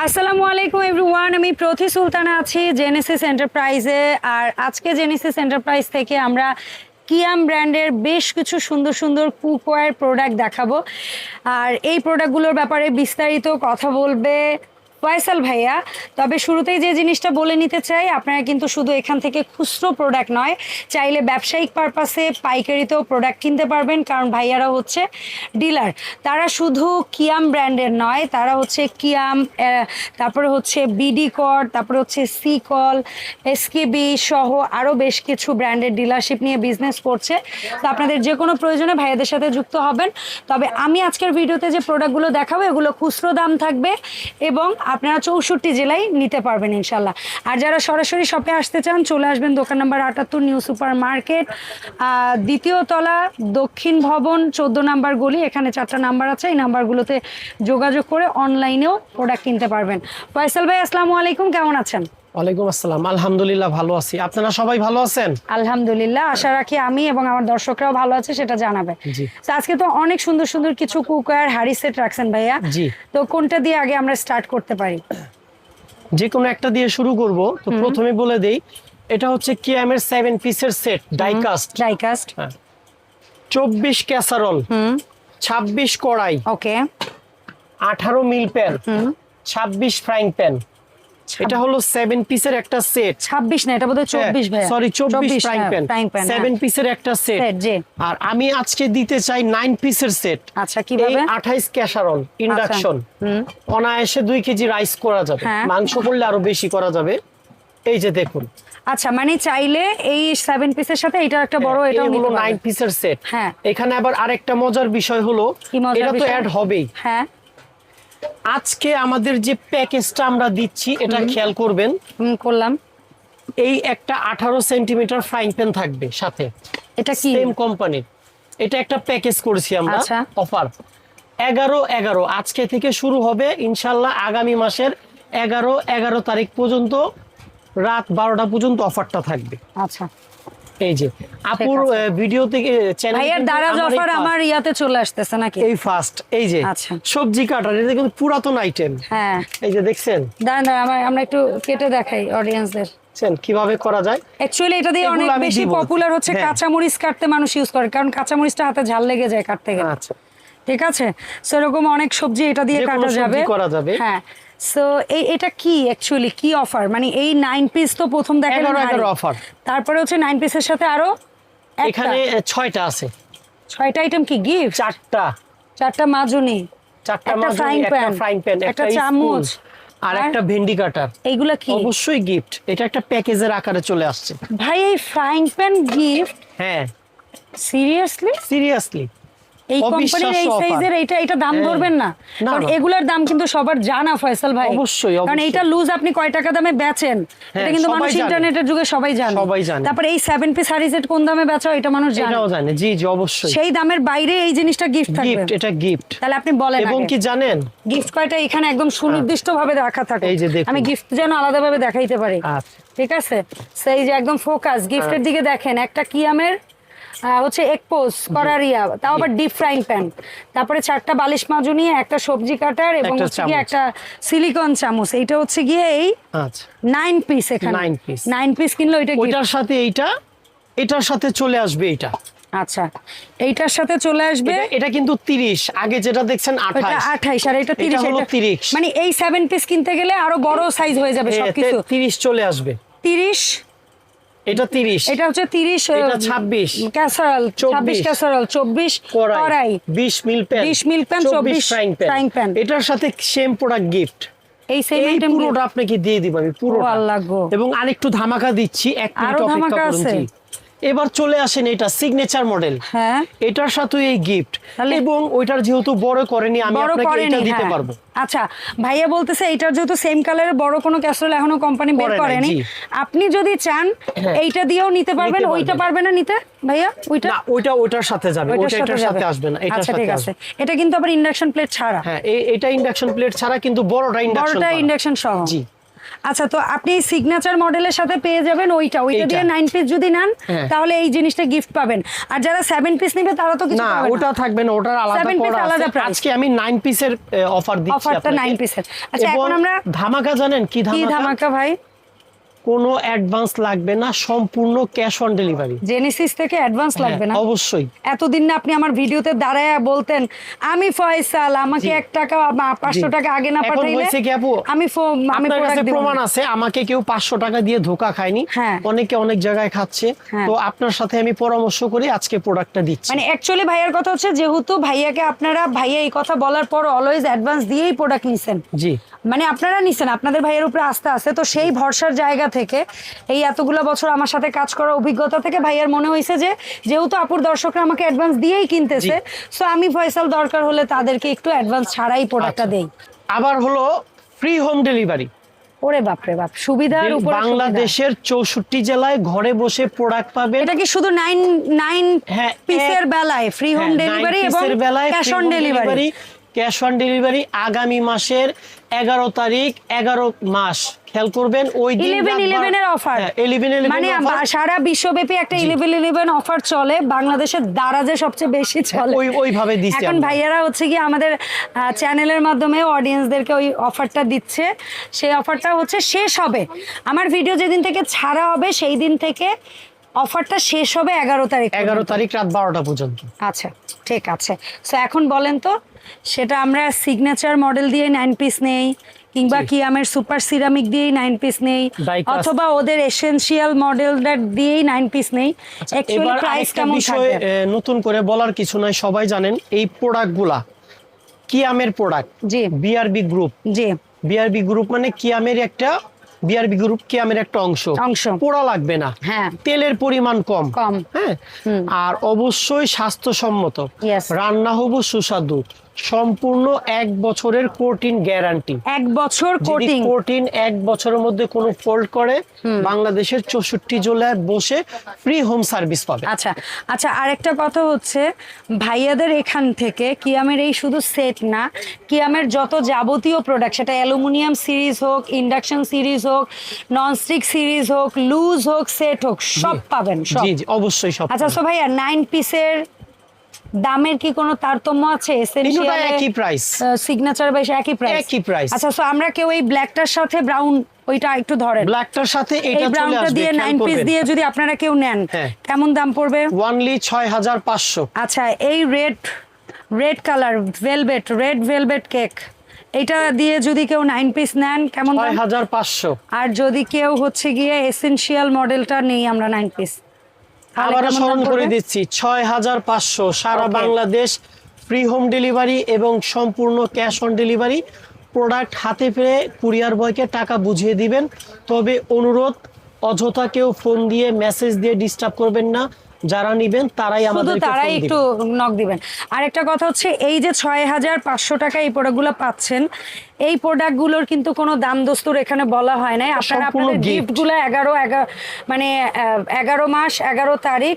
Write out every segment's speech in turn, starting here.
আসসালামু আলাইকুম এভরিওয়ান, আমি প্রতি সুলতানা আছি জেনেসিস এন্টারপ্রাইজে। আর আজকে জেনেসিস এন্টারপ্রাইজ থেকে আমরা কিয়াম ব্র্যান্ডের বেশ কিছু সুন্দর সুন্দর কুকওয়্যার প্রোডাক্ট দেখাবো। আর এই প্রোডাক্টগুলোর ব্যাপারে বিস্তারিত কথা বলবে ফয়সাল ভাইয়া। তবে শুরুতেই যে জিনিসটা বলে নিতে চাই, আপনারা কিন্তু শুধু এখান থেকে খুচরো প্রোডাক্ট নয়, চাইলে ব্যবসায়িক পারপাসে পাইকারিতেও প্রোডাক্ট কিনতে পারবেন, কারণ ভাইয়ারা হচ্ছে ডিলার। তারা শুধু কিয়াম ব্র্যান্ডের নয়, তারা হচ্ছে কিয়াম, তারপরে হচ্ছে বিডি কর, তারপরে হচ্ছে সিকল, এসকেবি সহ আরও বেশ কিছু ব্র্যান্ডের ডিলারশিপ নিয়ে বিজনেস করছে। তো আপনাদের যে কোনো প্রয়োজনে ভাইয়াদের সাথে যুক্ত হবেন। তবে আমি আজকের ভিডিওতে যে প্রোডাক্টগুলো দেখাবো এগুলো খুচরো দাম থাকবে এবং আপনারা 64 জেলায় নিতে পারবেন ইনশাল্লাহ। আর যারা সরাসরি শপে আসতে চান চলে আসবেন দোকান নাম্বার 78 নিউ সুপার মার্কেট, দ্বিতীয় তলা, দক্ষিণ ভবন, 14 নাম্বার গলি। এখানে 4টা নাম্বার আছে, এই নাম্বারগুলোতে যোগাযোগ করে অনলাইনেও প্রোডাক্ট কিনতে পারবেন। ফয়সাল ভাই আসসালামু আলাইকুম, কেমন আছেন? ওয়ালাইকুম আসসালাম, আলহামদুলিল্লাহ ভালো আছি। আপনারা সবাই ভালো আছেন? আলহামদুলিল্লাহ, আশা রাখি আমি এবং আমার দর্শকরাও ভালো আছে, সেটা জানাবে। তো আজকে তো অনেক সুন্দর সুন্দর কিছু কুকওয়্যার হাড়ি সেট রাখছেন ভাইয়া। জি, তো কোনটা দিয়ে আগে আমরা স্টার্ট করতে পারি? যে কোনো একটা দিয়ে শুরু করব। তো প্রথমে বলে দেই, এটা হচ্ছে কিয়ামের 7 পিসের সেট, ডাইকাস্ট। 24 ক্যাসারল, 26 কড়াই, ওকে, 18 মিল প্যান, 26 ফ্রাইং প্যান। এটা হলো 7 পিসের একটা সেট। 26 না, এটা বোধহয় 24 ভাই। সরি, 24 ফ্রাইং প্যান, 7 পিসের একটা সেট। আর আমি আজকে দিতে চাই 9 পিসের সেট। আচ্ছা, কিভাবে? 28 ক্যাসারল ইন্ডাকশন, অনায়াসে 2 কেজি রাইস করা যাবে, মাংস করলে আরো বেশি করা যাবে। এই যে দেখুন। আচ্ছা, মানে চাইলে এই 7 পিসের সাথে এটা একটা বড়, এটাও নিতে পারবেন। 9 পিসের সেট। হ্যাঁ, এখানে আবার আরেকটা মজার বিষয় হলো, এটা তো অ্যাড হবেই। হ্যাঁ, আজকে আমাদের যে প্যাকেজটা আমরা দিচ্ছি এটা খেয়াল করবেন। করলাম। এই একটা 18 সেন্টিমিটার ফ্রাইং প্যান থাকবে সাথে। এটা কি? সেম কোম্পানির। এটা একটা প্যাকেজ করেছি আমরা, অফার 11/11 আজকে থেকে শুরু হবে ইনশাআল্লাহ। আগামী মাসের 11 তারিখ পর্যন্ত রাত 12টা পর্যন্ত অফারটা থাকবে। আচ্ছা, এই যে আপুর ভিডিও থেকে চ্যানেল ভাইয়ার দারাজ অফার আমার ইয়াতে চলে আসতেছে নাকি? এই ফার্স্ট। এই যে আচ্ছা, সবজি কাটার, এটা কিন্তু পুরাতন আইটেম। হ্যাঁ, এই যে দেখছেন। দাঁড়ান আমরা একটু কেটে দেখাই অডিয়েন্সদের কিভাবে করা যায়। অ্যাকচুয়ালি এটা দিয়ে অনেক বেশি পপুলার হচ্ছে। কাঁচামরিচ কাটতে মানুষ ইউজ করে, কারণ কাঁচামরিচটা হাতে ঝাল লেগে যায় কাটতে গেলে। আচ্ছা, ঠিক আছে। সেরকম অনেক সবজি এটা দিয়ে কাটা যাবে, করা যাবে। হ্যাঁ। সো এটা কি অ্যাকচুয়ালি কি অফার? মানে এই 9 পিস তো প্রথম দেখেন 11 অফার, তারপরে হচ্ছে 9 পিসের সাথে আরো এখানে 6টা আছে। 6টা আইটেম কি গিফট? 4টা মাজুনি, 4টা মাজুনি, একটা ফ্রাইং প্যান, একটা চামচ আর একটা ভেন্ডি কাটার। এইগুলা কি? অবশ্যই গিফট। এটা একটা প্যাকেজের আকারে চলে আসছে ভাই। এই ফ্রাইং প্যান গিফট? হ্যাঁ, সিরিয়াসলি এই কোম্পানির এই সাইজের এটা দাম ধরবেন না? কারণ এগুলার দাম কিন্তু সবার জানা ফয়সাল ভাই। অবশ্যই, কারণ এইটা লুজ আপনি কয় টাকা দামে বেচেন এটা কিন্তু মানুষ ইন্টারনেটের যুগে সবাই জানে। তারপরে এই 7 পিস হাড়ি সেট কোন দামে বেচা এটা মানুষ জানে। এটাও জানে। জি জি, অবশ্যই। সেই দামের বাইরে এই জিনিসটা গিফট থাকবে। গিফট, এটা গিফট। তাহলে আপনি বলেন এবং কি জানেন, গিফট কয়টা এখানে একদম সুনির্দিষ্ট ভাবে রাখা থাকে। এই যে দেখুন, আমি গিফট যেন আলাদা ভাবে দেখাইতে পারি। ঠিক আছে, সেই যে একদম ফোকাস গিফটের দিকে দেখেন। একটা কিয়ামের হচ্ছে এগপোজ করারিয়া, তাও আবার ডিপ ফ্রাইং প্যান, তারপরে 4টা বালিশ মাজুনি, একটা সবজি কাটার এবং হচ্ছে গিয়ে একটা সিলিকন চামচ। এইটা হচ্ছে গিয়ে এই 9 পিস। এখানে 9 পিস কিনলো এটা ওইটার সাথে এটার সাথে চলে আসবে এটা। আচ্ছা, এইটার সাথে চলে আসবে। এটা কিন্তু 30, আগে যেটা দেখছেন 28 আর এটা 30। মানে এই 7 পিস কিনতে গেলে আরো বড় সাইজ হয়ে যাবে সবকিছু। 30 চলে আসবে। 30, এটা 30, এটা হচ্ছে 30, এটা 26 ক্যাসারল, 26 ক্যাসারল, 24 কড়াই, 20 মিল প্যান, 24 ফ্রাইং প্যান। এটার সাথে সেম প্রোডাক্ট গিফট। এই সেম আইটেম পুরোটা আপনাকে দিয়ে দিব আমি, পুরোটা। এবং আরেকটু ধামাকা দিচ্ছি, এক মিনিট অপেক্ষা করুন। এবার চলে আসেন, এটা সিগনেচার মডেল। হ্যাঁ, এটার সাথে এই গিফট। এবং ওইটার যেহেতু বড় করেনি, আমি আপনাকে এটা দিতে পারবো। আচ্ছা, ভাইয়া বলতেছে এটার যেহেতু সেম কালারের বড় কোনো ক্যাসারোল এখনো কোম্পানি বের করেনি, আপনি যদি চান এইটা দিয়েও নিতে পারবেন। ওইটা পারবে না নিতে ভাইয়া? ওইটার সাথে যাবে, ওইটার সাথে আসবে না। এটার সাথে আসবে। এটা কিন্তু আবার ইন্ডাকশন প্লেট ছাড়া। হ্যাঁ, এটা ইন্ডাকশন প্লেট ছাড়া, কিন্তু বড়টা ইন্ডাকশন সহ। জি। আচ্ছা, তো আপনি সিগনেচার মডেলের সাথে পেয়ে যাবেন ওইটা দিয়ে 9 পিস যদি নেন তাহলে এই জিনিসটা গিফট পাবেন। আর যারা 7 পিস নেবে তারা তো কিছু না, পাবে না, ওটা থাকবে না, ওটার আলাদা করা আছে। আজকে আমি 9 পিসের অফার দিচ্ছি আপনাকে, অফারটা 9 পিসের। আচ্ছা, এখন আমরা ধামাকা, জানেন কি ধামাকা ভাই? কোনো অ্যাডভান্স লাগবে না, সম্পূর্ণ ক্যাশ অন ডেলিভারি। জেনেসিস থেকে অ্যাডভান্স লাগবে না? অবশ্যই। এতদিন না আপনি আমার ভিডিওতে দাঁড়ায় বলতেন আমি ফয়সাল, আমাকে 1 টাকা 500 টাকা আগে না পাঠাইলে আমি আপনার কাছে প্রমাণ আছে আমাকে কেউ 500 টাকা দিয়ে ধোকা খায়নি, অনেকে অনেক জায়গায় খাচ্ছে। তো আপনার সাথে আমি পরামর্শ করে আজকে প্রোডাক্টটা দিচ্ছি। মানে অ্যাকচুয়ালি ভাইয়ার কথা হচ্ছে, যেহেতু ভাইয়াকে আপনারা ভাইয়া এই কথা বলার পর অলওয়েজ অ্যাডভান্স দিয়েই প্রোডাক্ট নিছেন, জি মানে আপনারা নিছেন, আপনাদের ভাইয়ের উপরে আস্থা আছে, তো সেই ভরসার জায়গা থেকে এই এতগুলো বছর আমার সাথে কাজ করার অভিজ্ঞতা থেকে ভাইয়ার মনে হয়েছে যে যেহেতু আপুর দর্শকরা আমাকে অ্যাডভান্স দিয়েই কিনতেছে, সো আমি ফয়সাল দরকার হলে তাদেরকে একটু অ্যাডভান্স ছাড়াই প্রোডাক্টটা দেই। আবার হলো ফ্রি হোম ডেলিভারি। ওরে বাপ রে বাপ, সুবিধার উপর বাংলাদেশের 64 জেলায় ঘরে বসে প্রোডাক্ট পাবেন। এটা কি শুধু 9 পিসের বেলায় ফ্রি হোম ডেলিভারি এবং cash on delivery? Cash on delivery আগামী মাসের 11 তারিখ, 11 মাস, খেয়াল করবেন ওই দিন 11/11 এর অফার। 11/11 মানে সারা বিশ্বব্যাপী একটা 11/11 অফার চলে, বাংলাদেশের দারাজে সবচেয়ে বেশি চলে, ওইভাবে দিচ্ছি। এখন ভাইয়ারা হচ্ছে কি আমাদের চ্যানেলের মাধ্যমে অডিয়েন্সদেরকে ওই অফারটা দিচ্ছে। সেই অফারটা হচ্ছে শেষ হবে, আমার ভিডিও যেদিন থেকে ছাড়া হবে সেই দিন থেকে অফারটা শেষ হবে 11 তারিখ, 11 তারিখ রাত 12টা পর্যন্ত। আচ্ছা ঠিক আছে। সো এখন বলেন তো, সেটা আমরা সিগনেচার মডেল দিয়ে 9 পিস নেই, কিংবা কিয়ামের সুপার সিরামিক দিয়েই 9 পিস নেই, অথবা ওদের এসেনশিয়াল মডেলটা দিয়েই 9 পিস নেই, অ্যাকচুয়ালি প্রাইস কেমন থাকবে? নতুন করে বলার কিছু নাই, সবাই জানেন এই প্রোডাক্টগুলা কিয়ামের প্রোডাক্ট। জি, বিআরবি গ্রুপ। জি, বিআরবি গ্রুপ মানে কিয়ামের একটা, বিআরবি গ্রুপ কিয়ামের একটা অংশ। পোড়া লাগবে না, তেলের পরিমাণ কম, হ্যাঁ, আর অবশ্যই স্বাস্থ্যসম্মত, রান্না হবো সুস্বাদু, সম্পূর্ণ 1 বছরের কোটিং গ্যারান্টি। 1 বছর কোটিং 1 বছরের মধ্যে কোনো ফল্ট করে বাংলাদেশের 64 জেলায় বসে ফ্রি হোম সার্ভিস পাবে। আচ্ছা আচ্ছা, আরেকটা কথা হচ্ছে ভাইয়াদের এখান থেকে কিয়ামের এই শুধু সেট না, কিয়ামের যত যাবতীয় প্রোডাক্ট, সেটা অ্যালুমিনিয়াম সিরিজ হোক, ইন্ডাকশন সিরিজ হোক, ননস্টিক সিরিজ হোক, লুজ হোক, সেট হোক, সব পাবেন। জি জি, অবশ্যই সব। আচ্ছা, সো ভাইয়া 9 পিসের দামের কি কোনো তারতম্য আছে? এসেনশিয়াল একই প্রাইস, সিগনেচার বেশ একই প্রাইস। আচ্ছা, সো আমরা কেউ এই ব্ল্যাকটার সাথে ব্রাউন, ওইটা একটু ধরেন, ব্ল্যাকটার সাথে এটা চলে আসবে, দিয়ে 9 পিস দিয়ে যদি আপনারা কেউ নেন কেমন দাম পড়বে? অনলি 6500। আচ্ছা, এই red colour red velvet cake, এটা দিয়ে যদি কেউ 9 পিস নেন কেমন দাম? 6500। আর যদি কেউ হচ্ছে গিয়ে এসেনশিয়াল মডেলটা নেই আমরা 9 পিস, আবার স্মরণ করে দিচ্ছি 6500, সারা বাংলাদেশ ফ্রি হোম ডেলিভারি এবং সম্পূর্ণ ক্যাশ অন ডেলিভারি। প্রোডাক্ট হাতে পেয়ে কুরিয়ার বয়কে টাকা বুঝিয়ে দিবেন। তবে অনুরোধ, অযথা কেউ ফোন দিয়ে মেসেজ দিয়ে ডিস্টার্ব করবেন না, যারা নিবেন তারাই আমাদেরকে ফোন দিবেন, একটু নক দিবেন। আরেকটা কথা হচ্ছে, এই যে 6500 টাকা এই প্রোডাক্টগুলো পাচ্ছেন, এই প্রোডাক্টগুলোর কিন্তু কোনো দাম দস্তুর এখানে বলা হয় নাই। আপনারা আপনাদের গিফটগুলো 11 মাস 11 তারিখ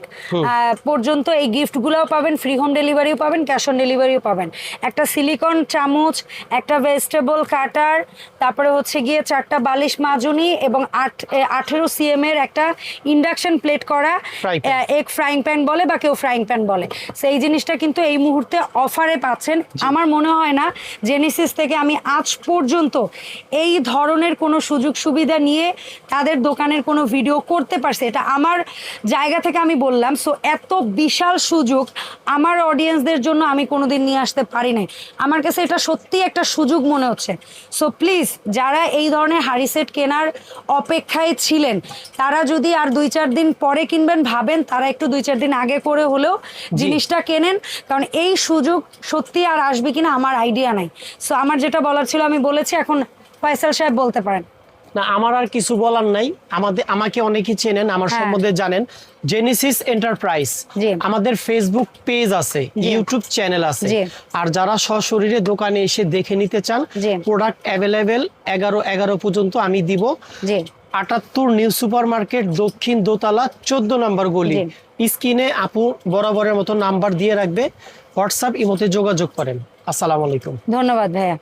পর্যন্ত এই গিফটগুলোও পাবেন, ফ্রি হোম ডেলিভারিও পাবেন, ক্যাশ অন ডেলিভারিও পাবেন। একটা সিলিকন চামচ, একটা ভেজিটেবল কাটার, তারপরে হচ্ছে গিয়ে 4টা বালিশ মাজুনি এবং 18 cm এর একটা ইন্ডাকশন প্লেট করা এক ফ্রাইং প্যান বলে বা কেউ ফ্রাইং প্যান বলে, সেই জিনিসটা কিন্তু এই মুহূর্তে অফারে পাচ্ছেন। আমার মনে হয় না জেনেসিস থেকে আমি আজ পর্যন্ত এই ধরনের কোনো সুযোগ সুবিধা নিয়ে তাদের দোকানের কোনো ভিডিও করতে পারছে, এটা আমার জায়গা থেকে আমি বললাম। সো এত বিশাল সুযোগ আমার অডিয়েন্সদের জন্য আমি কোনোদিন নিয়ে আসতে পারি নাই, আমার কাছে এটা সত্যি একটা সুযোগ মনে হচ্ছে। সো প্লিজ, যারা এই ধরনের হাড়ি সেট কেনার অপেক্ষায় ছিলেন, তারা যদি আর 2-4 দিন পরে কিনবেন ভাবেন, তারা একটু 2-4 দিন আগে করে হলেও জিনিসটা কেনেন, কারণ এই সুযোগ সত্যি আর আসবে কিনা আমার আইডিয়া নাই। সো আমার যেটা বলার ছিল আমি বলেছি, এখন ফয়সাল সাহেব বলতে পারেন। না, আমার আর কিছু বলার নাই। আমাকে অনেকেই চেনেন, আমার সম্বন্ধে জানেন। জেনেসিস এন্টারপ্রাইজ, আমাদের ফেসবুক পেজ আছে, ইউটিউব চ্যানেল আছে, আর যারা সশরীরে দোকানে এসে দেখে নিতে চান, প্রোডাক্ট অ্যাভেলেবেল 11 পর্যন্ত আমি দিব। 78 নিউ সুপার মার্কেট, দক্ষিণ দোতলা, 14 নম্বর গলি। স্ক্রিনে আপু বরাবরের মতো নাম্বার দিয়ে রাখবে, হোয়াটসঅ্যাপ ইমোতে যোগাযোগ করেন। আসসালামু আলাইকুম। ধন্যবাদ ভাইয়া।